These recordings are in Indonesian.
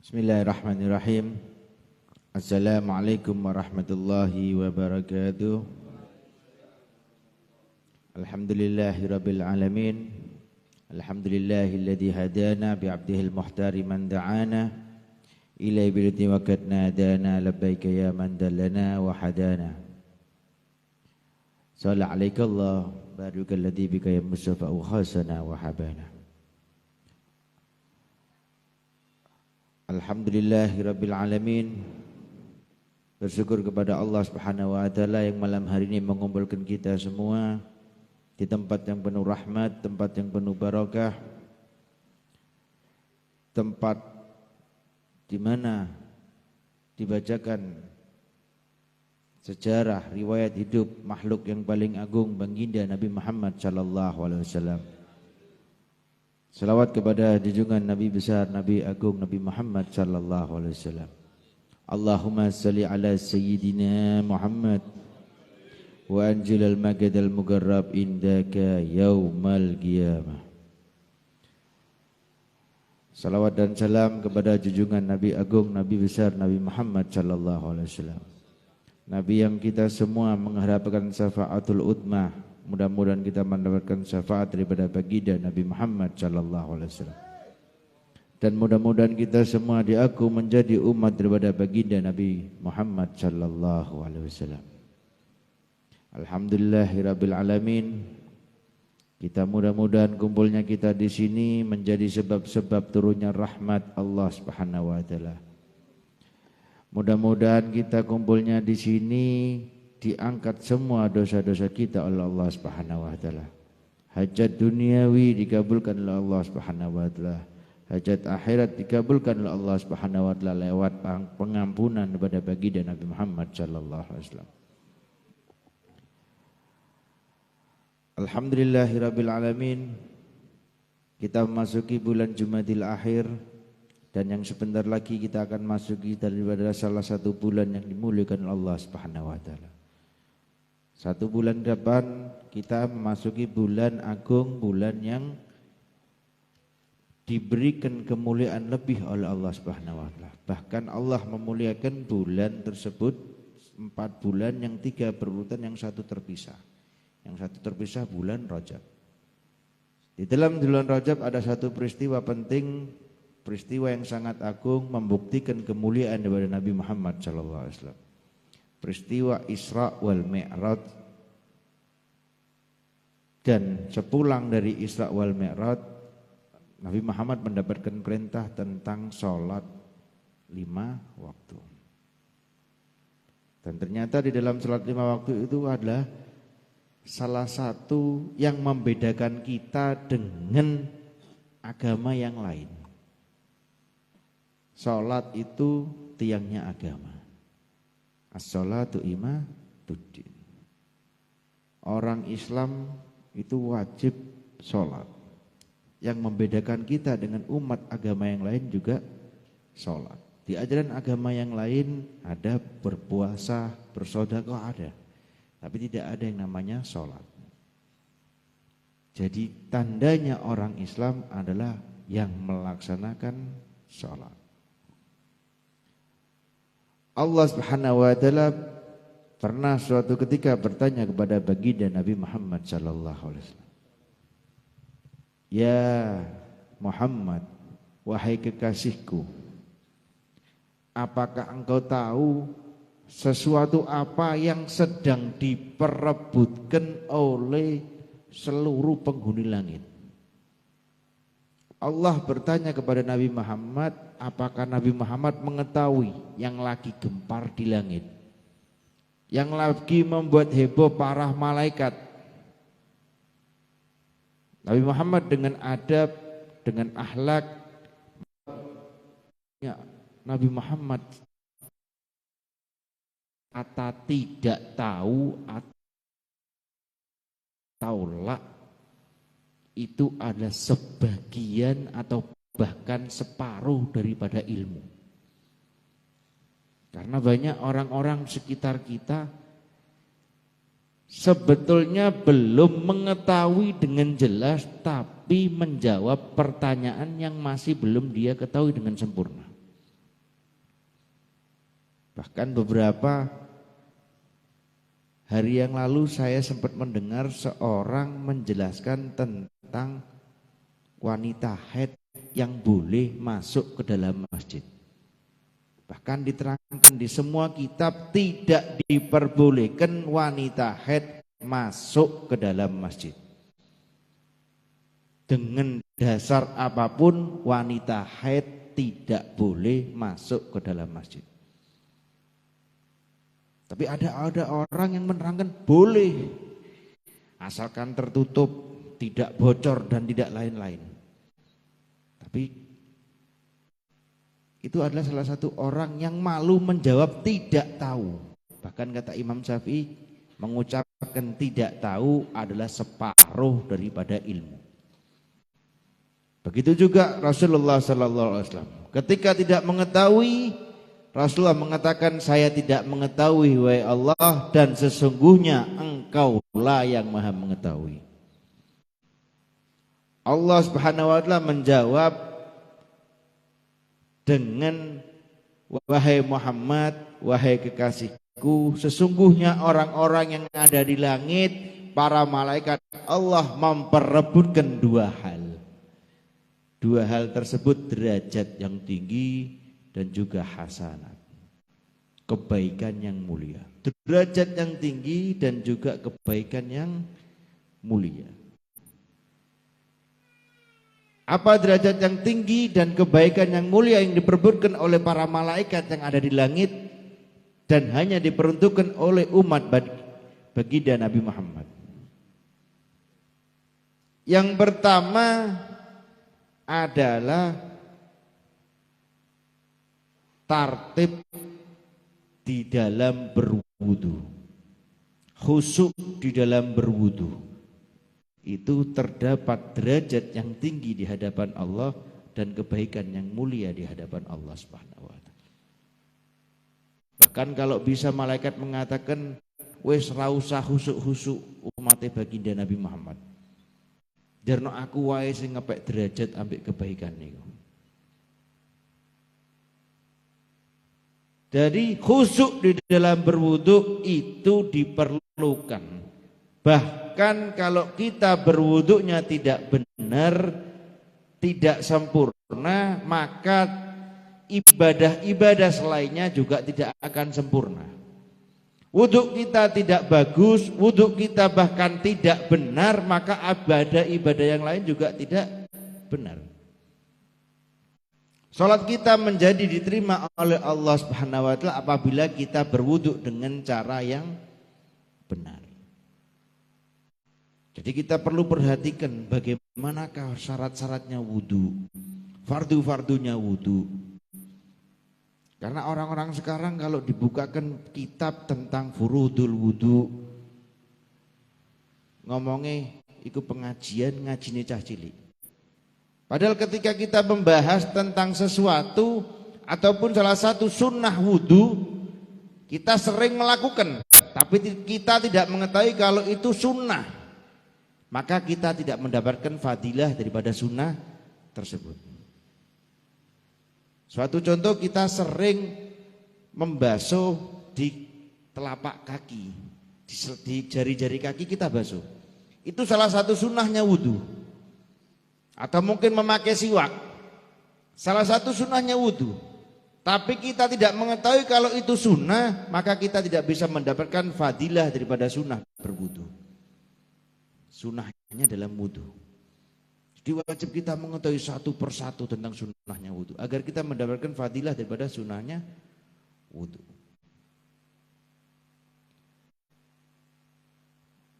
Bismillahirrahmanirrahim. Assalamualaikum warahmatullahi wabarakatuh. Alhamdulillahirabbil alamin. Alhamdulillahilladzi hadana bi'abdihil muhtari man da'ana ila bilati waqadna dana labbaika ya man dallana wa hadana. Shalla 'alaikallah barakalladzi bika ya mustafa khasana wa habana. Alhamdulillahirabbil alamin. Bersyukur kepada Allah Subhanahu wa taala yang malam hari ini mengumpulkan kita semua di tempat yang penuh rahmat, tempat yang penuh barakah, tempat di mana dibacakan sejarah riwayat hidup makhluk yang paling agung, baginda Nabi Muhammad sallallahu alaihi wasallam. Salawat kepada junjungan Nabi besar, Nabi agung, Nabi Muhammad sallallahu alaihi wasallam. Allahumma salli ala sayyidina Muhammad wa anjilal magadal mugarrab indaka yaumal qiyamah. Salawat dan salam kepada junjungan Nabi agung, Nabi besar, Nabi Muhammad sallallahu alaihi wasallam. Nabi yang kita semua mengharapkan syafaatul utmah. Mudah-mudahan kita mendapatkan syafaat daripada baginda Nabi Muhammad sallallahu alaihi wasallam. Dan mudah-mudahan kita semua diaku menjadi umat daripada baginda Nabi Muhammad sallallahu alaihi wasallam. Alhamdulillahirabbil alamin. Kita mudah-mudahan kumpulnya kita di sini menjadi sebab-sebab turunnya rahmat Allah Subhanahu wa taala. Mudah-mudahan kita kumpulnya di sini diangkat semua dosa-dosa kita oleh Allah Subhanahu wa taala. Hajat duniawi dikabulkan oleh Allah Subhanahu wa taala. Hajat akhirat dikabulkan oleh Allah Subhanahu wa taala lewat pengampunan kepada baginda Nabi Muhammad sallallahu alaihi wasallam. Alhamdulillahirabbil alamin. Kita memasuki bulan Jumadil Akhir dan yang sebentar lagi kita akan masuki daripada salah satu bulan yang dimuliakan oleh Allah Subhanahu wa taala. Satu bulan depan kita memasuki bulan agung, bulan yang diberikan kemuliaan lebih oleh Allah Subhanahu wa taala. Bahkan Allah memuliakan bulan tersebut 4 bulan, yang 3 berurutan, yang 1 terpisah. Yang 1 terpisah bulan Rajab. Di dalam bulan Rajab ada satu peristiwa penting, peristiwa yang sangat agung, membuktikan kemuliaan daripada Nabi Muhammad sallallahu alaihi wasallam. Peristiwa Isra wal Mi'raj. Dan sepulang dari Isra wal Mi'raj, Nabi Muhammad mendapatkan perintah tentang sholat 5 waktu. Dan ternyata di dalam sholat 5 waktu itu adalah salah satu yang membedakan kita dengan agama yang lain. Sholat itu tiangnya agama. As-sholatu imaduddin. Orang Islam itu wajib sholat. Yang membedakan kita dengan umat agama yang lain juga sholat. Di ajaran agama yang lain ada berpuasa, bersedekah ada. Tapi tidak ada yang namanya sholat. Jadi tandanya orang Islam adalah yang melaksanakan sholat. Allah Subhanahu wa taala pernah suatu ketika bertanya kepada baginda Nabi Muhammad sallallahu alaihi wasallam. Ya Muhammad, wahai kekasihku, apakah engkau tahu sesuatu apa yang sedang diperebutkan oleh seluruh penghuni langit? Allah bertanya kepada Nabi Muhammad, apakah Nabi Muhammad mengetahui yang lagi gempar di langit, yang lagi membuat heboh para malaikat? Nabi Muhammad dengan adab, dengan akhlak, ya, Nabi Muhammad kata tidak tahu atau la itu adalah sebagian atau bahkan separuh daripada ilmu. Karena banyak orang-orang sekitar kita sebetulnya belum mengetahui dengan jelas, tapi menjawab pertanyaan yang masih belum dia ketahui dengan sempurna. Bahkan beberapa hari yang lalu saya sempat mendengar seorang menjelaskan tentang wanita haid yang boleh masuk ke dalam masjid. Bahkan diterangkan di semua kitab tidak diperbolehkan wanita haid masuk ke dalam masjid. Dengan dasar apapun wanita haid tidak boleh masuk ke dalam masjid. Tapi ada orang yang menerangkan boleh, asalkan tertutup, tidak bocor dan tidak lain-lain. Tapi itu adalah salah satu orang yang malu menjawab tidak tahu. Bahkan kata Imam Syafi'i, mengucapkan tidak tahu adalah separuh daripada ilmu. Begitu juga Rasulullah SAW. Ketika tidak mengetahui, Rasulullah mengatakan, saya tidak mengetahui wahai Allah, dan sesungguhnya engkaulah yang maha mengetahui. Allah Subhanahu wa ta'ala menjawab dengan, wahai Muhammad, wahai kekasihku, sesungguhnya orang-orang yang ada di langit, para malaikat Allah memperebutkan dua hal. Dua hal tersebut derajat yang tinggi dan juga hasanat, kebaikan yang mulia. Derajat yang tinggi dan juga kebaikan yang mulia. Apa derajat yang tinggi dan kebaikan yang mulia yang diperebutkan oleh para malaikat yang ada di langit dan hanya diperuntukkan oleh umat baginda Nabi Muhammad? Yang pertama adalah tartib di dalam berwudu, khusyuk di dalam berwudu. Itu terdapat derajat yang tinggi di hadapan Allah dan kebaikan yang mulia di hadapan Allah Subhanahu wa ta'ala. Bahkan kalau bisa malaikat mengatakan, wes ra usah khusyuk-khusyuk umatnya baginda Nabi Muhammad, jarno aku wae sing ngepek derajat ambek kebaikan niku. Jadi khusyuk di dalam berwudu itu diperlukan. Bahkan kalau kita berwudunya tidak benar, tidak sempurna, maka ibadah-ibadah selainnya juga tidak akan sempurna. Wudhu kita tidak bagus, wudhu kita bahkan tidak benar, maka ibadah yang lain juga tidak benar. Salat kita menjadi diterima oleh Allah Subhanahu wa ta'ala apabila kita berwudhu dengan cara yang benar. Jadi kita perlu perhatikan bagaimanakah syarat-syaratnya wudhu, fardu-fardunya wudhu. Karena orang-orang sekarang kalau dibukakan kitab tentang furudul wudhu, ngomongnya ikut pengajian, ngajine cah cilik. Padahal ketika kita membahas tentang sesuatu ataupun salah satu sunnah wudhu, kita sering melakukan, tapi kita tidak mengetahui kalau itu sunnah, maka kita tidak mendapatkan fadilah daripada sunnah tersebut. Suatu contoh, kita sering membasuh di telapak kaki, di jari-jari kaki kita basuh. Itu salah satu sunnahnya wudhu. Atau mungkin memakai siwak, salah satu sunnahnya wudhu. Tapi kita tidak mengetahui kalau itu sunnah, maka kita tidak bisa mendapatkan fadilah daripada sunnah berwudhu. Sunnahnya dalam wudhu. Jadi wajib kita mengetahui satu persatu tentang sunnahnya wudhu, agar kita mendapatkan fadilah daripada sunnahnya wudhu.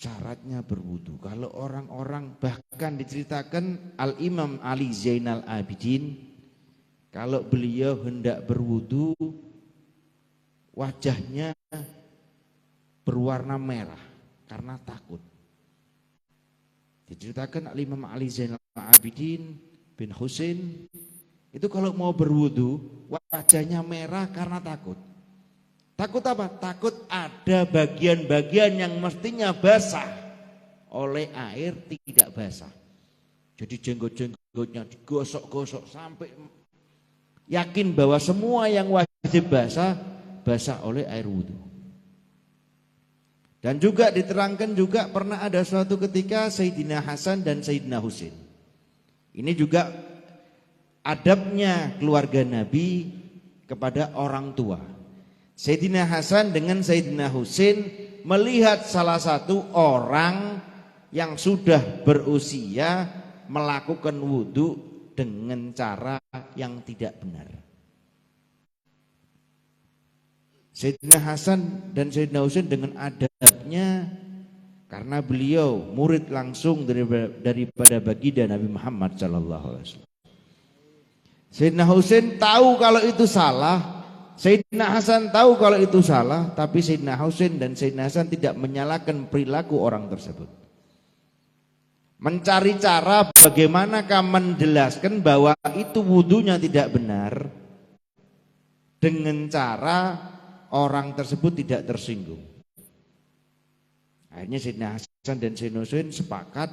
Syaratnya berwudhu. Kalau orang-orang, bahkan diceritakan Al-Imam Ali Zainal Abidin, kalau beliau hendak berwudhu, wajahnya berwarna merah karena takut. Diceritakan Al-Imam Ali Zainal Abidin bin Husain itu kalau mau berwudu wajahnya merah karena takut. Takut apa? Takut ada bagian-bagian yang mestinya basah oleh air tidak basah. Jadi jenggot-jenggotnya digosok-gosok sampai yakin bahwa semua yang wajib basah basah oleh air wudhu. Dan juga diterangkan juga pernah ada suatu ketika Sayyidina Hasan dan Sayyidina Husain. Ini juga adabnya keluarga Nabi kepada orang tua. Sayyidina Hasan dengan Sayyidina Husain melihat salah satu orang yang sudah berusia melakukan wudhu dengan cara yang tidak benar. Sayyidina Hasan dan Sayyidina Husain dengan adabnya, karena beliau murid langsung daripada baginda Nabi Muhammad SAW. Sayyidina Husain tahu kalau itu salah, Sayyidina Hasan tahu kalau itu salah, tapi Sayyidina Husain dan Sayyidina Hasan tidak menyalahkan perilaku orang tersebut. Mencari cara bagaimanakah menjelaskan bahwa itu wudhunya tidak benar dengan cara orang tersebut tidak tersinggung. Akhirnya Sayyidina Hasan dan Sayyidina Husain sepakat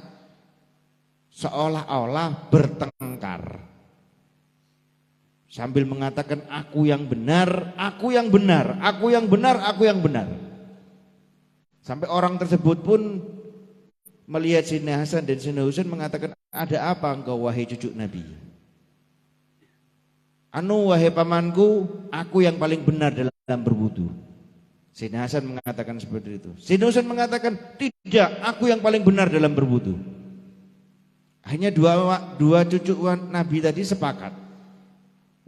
seolah-olah bertengkar sambil mengatakan aku yang benar, aku yang benar, aku yang benar, aku yang benar. Sampai orang tersebut pun melihat Sayyidina Hasan dan Sayyidina Husain mengatakan, ada apa engkau wahai cucu Nabi? Anu wahai pamanku, aku yang paling benar dalam berwudu. Sayyidina Hasan mengatakan seperti itu. Sayyidina Husain mengatakan, tidak, aku yang paling benar dalam berwudu. Hanya dua cucu Nabi tadi sepakat.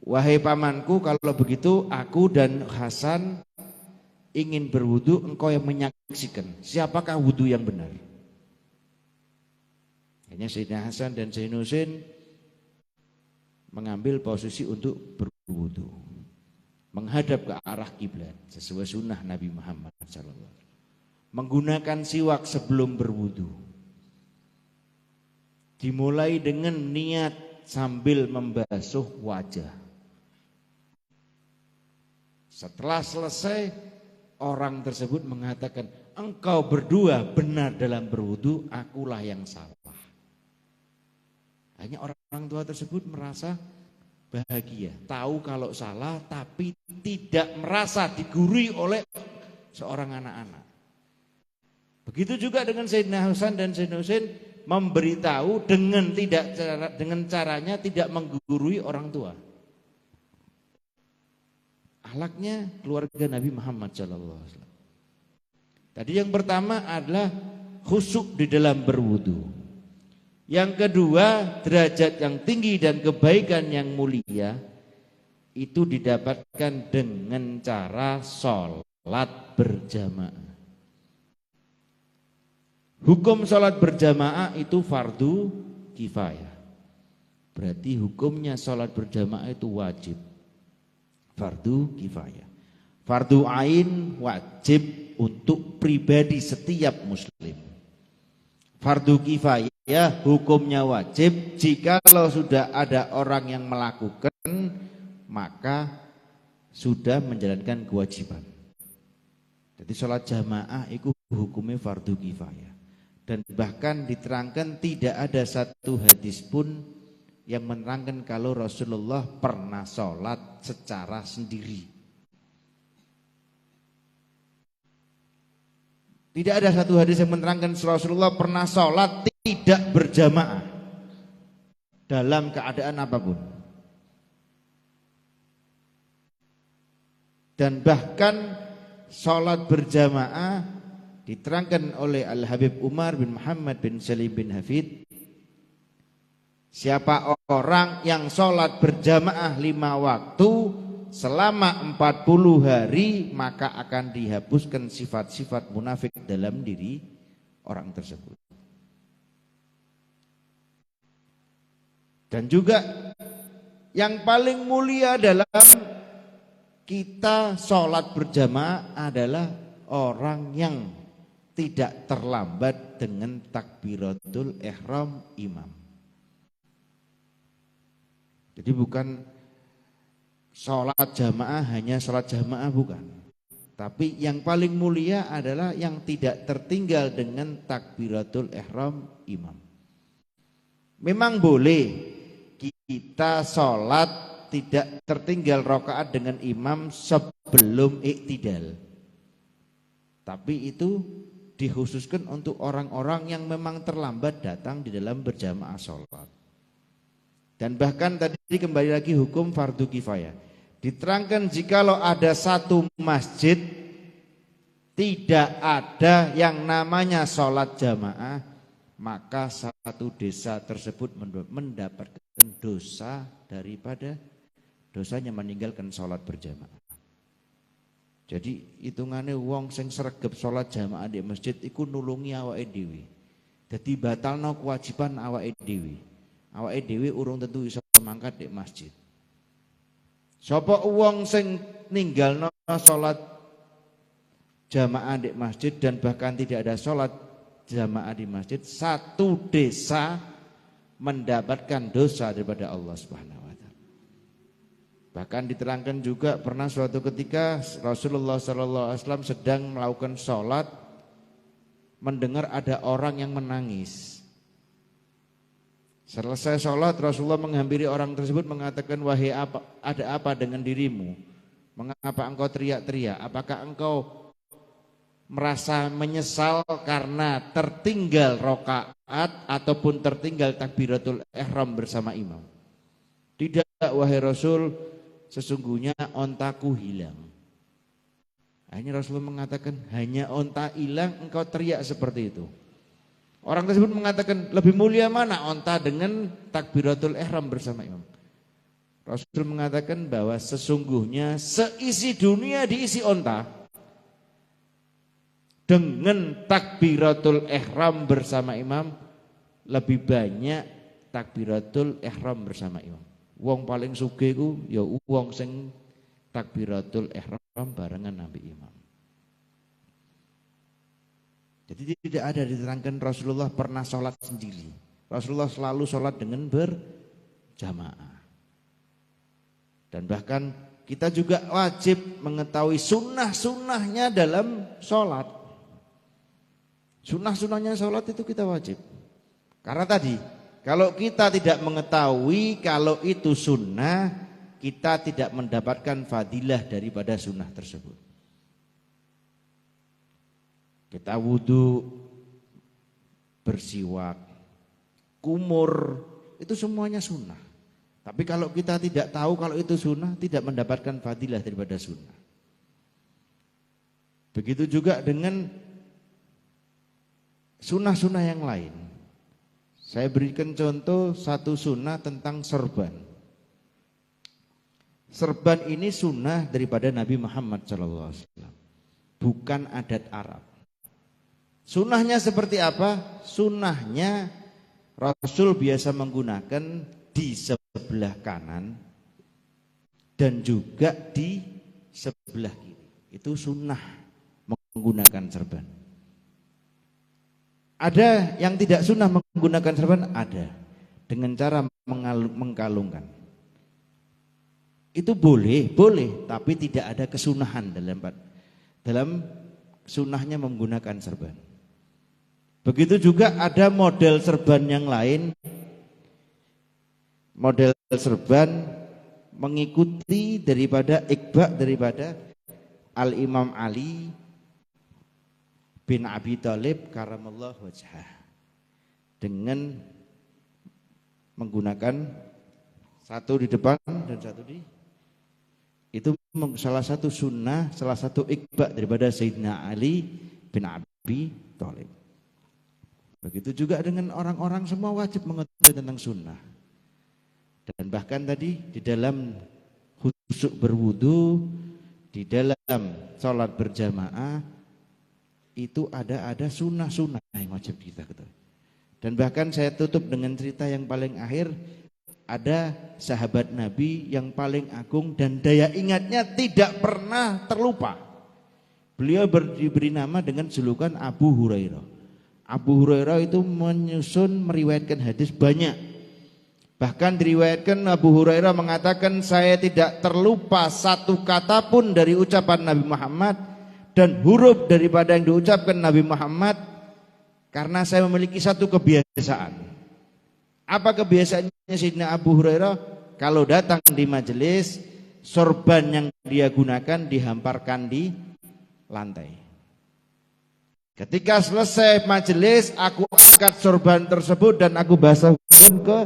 Wahai pamanku, kalau begitu aku dan Hasan ingin berwudu, engkau yang menyaksikan siapakah wudu yang benar. Hanya Sayyidina Hasan dan Sayyidina Husain mengambil posisi untuk berwudu, menghadap ke arah kiblat sesuai sunnah Nabi Muhammad SAW. Menggunakan siwak sebelum berwudu. Dimulai dengan niat sambil membasuh wajah. Setelah selesai, orang tersebut mengatakan, engkau berdua benar dalam berwudu, akulah yang salah. Hanya orang tua tersebut merasa bahagia, tahu kalau salah tapi tidak merasa digurui oleh seorang anak-anak. Begitu juga dengan Sayyidina Hasan dan Sayyidina Husain memberitahu dengan caranya tidak menggurui orang tua. Akhlaknya keluarga Nabi Muhammad SAW. Tadi yang pertama adalah khusyuk di dalam berwudu. Yang kedua, derajat yang tinggi dan kebaikan yang mulia itu didapatkan dengan cara sholat berjamaah. Hukum sholat berjamaah itu fardu kifayah. Berarti hukumnya sholat berjamaah itu wajib. Fardu kifayah. Fardu ain wajib untuk pribadi setiap muslim. Fardu kifayah hukumnya wajib, jikalau sudah ada orang yang melakukan maka sudah menjalankan kewajiban. Jadi sholat jamaah itu hukumnya fardu kifayah. Dan bahkan diterangkan tidak ada satu hadis pun yang menerangkan kalau Rasulullah pernah sholat secara sendiri. Tidak ada satu hadis yang menerangkan Rasulullah pernah sholat tidak berjamaah dalam keadaan apapun. Dan bahkan sholat berjamaah diterangkan oleh Al-Habib Umar bin Muhammad bin Salim bin Hafid, siapa orang yang sholat berjamaah 5 waktu selama 40 hari maka akan dihapuskan sifat-sifat munafik dalam diri orang tersebut. Dan juga yang paling mulia dalam kita sholat berjamaah adalah orang yang tidak terlambat dengan takbiratul ihram imam. Jadi bukan sholat jamaah hanya sholat jamaah, bukan. Tapi yang paling mulia adalah yang tidak tertinggal dengan takbiratul ihram imam. Memang boleh kita sholat tidak tertinggal rakaat dengan imam belum iktidal. Tapi itu dikhususkan untuk orang-orang yang memang terlambat datang di dalam berjamaah sholat. Dan bahkan tadi kembali lagi hukum fardu kifayah. Diterangkan jikalau ada satu masjid tidak ada yang namanya sholat jamaah, maka satu desa tersebut mendapatkan dosa daripada dosanya meninggalkan sholat berjamaah. Jadi hitungannya wong sing sregep sholat jamaah di masjid iku nulungi awake dhewe. Dadi batalno kewajiban awake dhewe. Awake dhewe urung tentu iso mangkat di masjid. Sapa wong sing ninggalno sholat jamaah di masjid dan bahkan tidak ada sholat jamaah di masjid, satu desa mendapatkan dosa daripada Allah Subhanahu wa taala. Bahkan diterangkan juga pernah suatu ketika Rasulullah SAW sedang melakukan sholat, mendengar ada orang yang menangis. Selesai sholat, Rasulullah menghampiri orang tersebut mengatakan, wahai ada apa dengan dirimu? Mengapa engkau teriak-teriak? Apakah engkau merasa menyesal karena tertinggal rakaat ataupun tertinggal takbiratul ihram bersama imam? Tidak, wahai Rasul, sesungguhnya ontaku hilang. Akhirnya Rasulullah mengatakan, hanya onta hilang engkau teriak seperti itu. Orang tersebut mengatakan, lebih mulia mana onta dengan takbiratul ihram bersama imam? Rasul mengatakan bahwa sesungguhnya seisi dunia diisi onta dengan takbiratul ihram bersama imam lebih banyak takbiratul ihram bersama imam. Wong paling sugih ku ya wong sing takbiratul ihram barengan nabi imam. Jadi tidak ada diterangkan Rasulullah pernah sholat sendiri. Rasulullah selalu sholat dengan berjamaah. Dan bahkan kita juga wajib mengetahui sunnah-sunnahnya dalam sholat. Sunnah-sunnahnya sholat itu kita wajib. Karena tadi kalau kita tidak mengetahui kalau itu sunnah, kita tidak mendapatkan fadilah daripada sunnah tersebut. Kita wudu, bersiwak, kumur, itu semuanya sunnah. Tapi kalau kita tidak tahu kalau itu sunnah, tidak mendapatkan fadilah daripada sunnah. Begitu juga dengan sunnah-sunnah yang lain. Saya berikan contoh satu sunnah tentang serban. Serban ini sunnah daripada Nabi Muhammad SAW, bukan adat Arab. Sunnahnya seperti apa? Sunnahnya Rasul biasa menggunakan di sebelah kanan dan juga di sebelah kiri. Itu sunnah menggunakan serban. Ada yang tidak sunnah menggunakan serban? Ada. Dengan cara mengkalungkan. Itu boleh, tapi tidak ada kesunahan dalam sunnahnya menggunakan serban. Begitu juga ada model serban yang lain. Model serban mengikuti daripada Al-Imam Ali bin Abi Thalib karamallahu wajhah, dengan menggunakan satu di depan dan satu di itu salah satu sunnah, salah satu ikba daripada Sayyidina Ali bin Abi Thalib. Begitu juga dengan orang-orang semua wajib mengetahui tentang sunnah. Dan bahkan tadi di dalam khusuk berwudu, di dalam sholat berjamaah itu ada sunnah-sunnah yang wajib kita ketahui. Dan bahkan saya tutup dengan cerita yang paling akhir. Ada sahabat Nabi yang paling agung dan daya ingatnya tidak pernah terlupa. Beliau diberi nama dengan julukan Abu Hurairah. Abu Hurairah itu meriwayatkan hadis banyak. Bahkan diriwayatkan Abu Hurairah mengatakan, saya tidak terlupa satu kata pun dari ucapan Nabi Muhammad dan huruf daripada yang diucapkan Nabi Muhammad, karena saya memiliki satu kebiasaan. Apa kebiasaannya Sayyidina Abu Hurairah? Kalau datang di majelis, sorban yang dia gunakan dihamparkan di lantai. Ketika selesai majelis, aku angkat sorban tersebut dan aku basah ke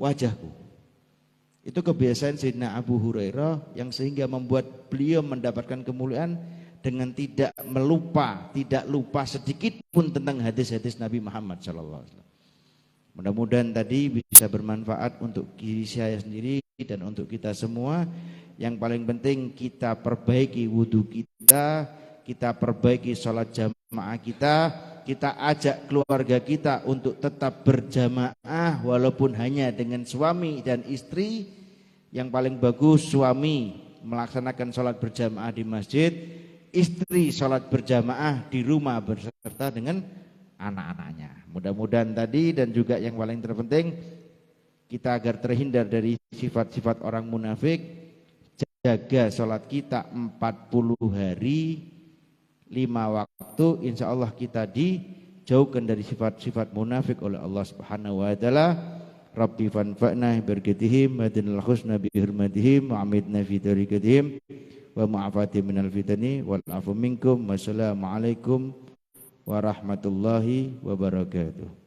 wajahku. Itu kebiasaan Sayyidina Abu Hurairah yang sehingga membuat beliau mendapatkan kemuliaan dengan tidak lupa sedikit pun tentang hadis-hadis Nabi Muhammad SAW. Mudah-mudahan tadi bisa bermanfaat untuk diri saya sendiri dan untuk kita semua. Yang paling penting kita perbaiki wudhu kita perbaiki sholat jamaah kita ajak keluarga kita untuk tetap berjamaah walaupun hanya dengan suami dan istri. Yang paling bagus suami melaksanakan sholat berjamaah di masjid, istri sholat berjamaah di rumah berserta dengan anak-anaknya. Mudah-mudahan tadi dan juga yang paling terpenting kita agar terhindar dari sifat-sifat orang munafik, jaga sholat kita 40 hari 5 waktu, insya Allah kita dijauhkan dari sifat-sifat munafik oleh Allah Subhanahu wa taala. Rabbi fanfa'na barakatihim wa dinal husna bi hurmatihim wa amidna fi tariqatihim wa ma'afati minal fitani wal afu minkum. Wassalamualaikum warahmatullahi wabarakatuh.